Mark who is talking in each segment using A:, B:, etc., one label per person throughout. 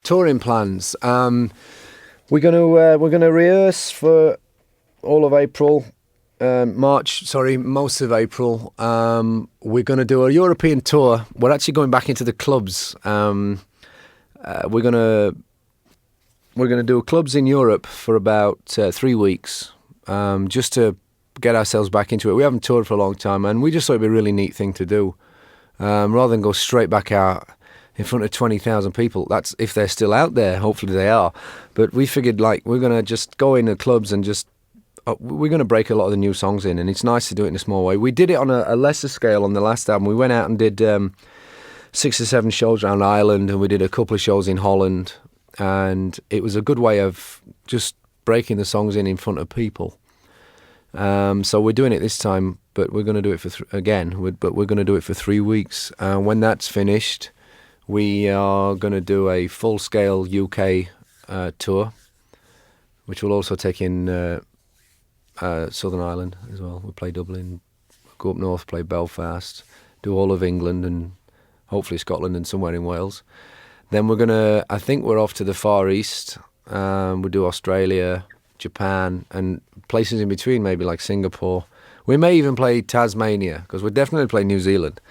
A: touring plans. We're gonna rehearse for all of April, most of April. We're gonna do a European tour. We're actually going back into the clubs. We're gonna do clubs in Europe for about 3 weeks, just to get ourselves back into it. We haven't toured for a long time, and we just thought it'd be a really neat thing to do, rather than go straight back out in front of 20,000 people. That's if they're still out there. Hopefully they are. But we figured we're going to just go in the clubs and we're going to break a lot of the new songs in, and it's nice to do it in a small way. We did it on a lesser scale on the last album. We went out and did 6 or 7 shows around Ireland, and we did a couple of shows in Holland, and it was a good way of just breaking the songs in front of people. So we're doing it this time, but we're going to do it for but we're going to do it for 3 weeks. When that's finished, we are going to do a full-scale UK tour, which will also take in Southern Ireland as well. We'll play Dublin, go up north, play Belfast, do all of England and hopefully Scotland and somewhere in Wales. Then I think we're off to the Far East. We'll do Australia, Japan, and places in between, maybe like Singapore. We may even play Tasmania, because we'll definitely play New Zealand.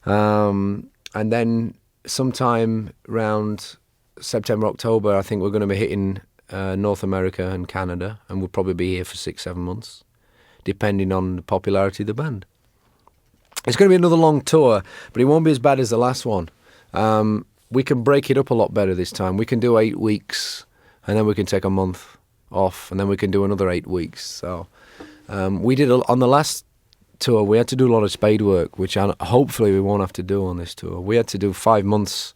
A: And then sometime around September, October, I think we're going to be hitting North America and Canada, and we'll probably be here for 6-7 months, depending on the popularity of the band. It's going to be another long tour, but it won't be as bad as the last one. We can break it up a lot better this time. We can do 8 weeks, and then we can take a month off, and then we can do another 8 weeks. So we did on the last tour, we had to do a lot of spade work, which hopefully we won't have to do on this tour. We had to do 5 months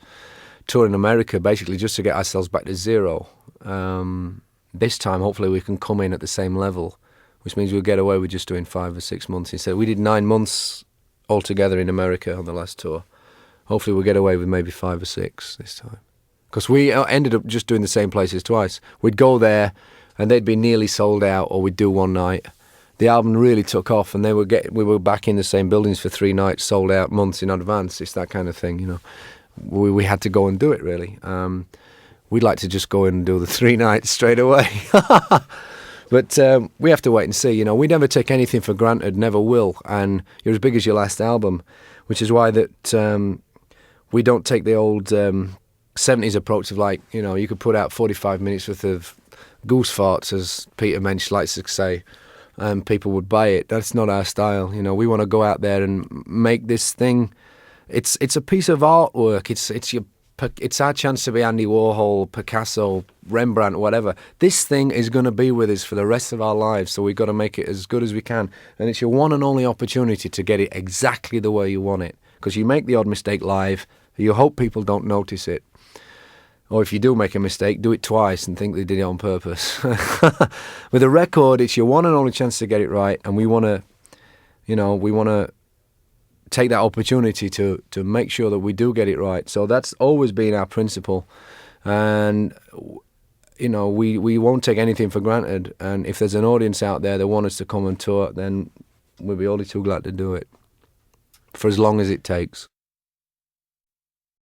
A: tour in America, basically just to get ourselves back to zero. This time, hopefully, we can come in at the same level, which means we'll get away with just doing 5 or 6 months instead. We did 9 months altogether in America on the last tour. Hopefully, we'll get away with maybe 5 or 6 this time. Because we ended up just doing the same places twice. We'd go there, and they'd be nearly sold out, or we'd do one night. The album really took off, and we were back in the same buildings for 3 nights, sold out months in advance. It's that kind of thing, you know. We had to go and do it, really. We'd like to just go in and do the 3 nights straight away. But we have to wait and see, you know. We never take anything for granted, never will. And you're as big as your last album, which is why that we don't take the old 70s approach of you could put out 45 minutes worth of goose farts, as Peter Mensch likes to say, and people would buy it. That's not our style. You know, we want to go out there and make this thing. It's a piece of artwork. It's our chance to be Andy Warhol, Picasso, Rembrandt, whatever. This thing is going to be with us for the rest of our lives, so we've got to make it as good as we can. And it's your one and only opportunity to get it exactly the way you want it, because you make the odd mistake live, you hope people don't notice it. Or if you do make a mistake, do it twice and think they did it on purpose. With a record, it's your one and only chance to get it right, and we want to take that opportunity to make sure that we do get it right. So that's always been our principle, and we won't take anything for granted. And if there's an audience out there that want us to come and tour, then we'll be only too glad to do it for as long as it takes.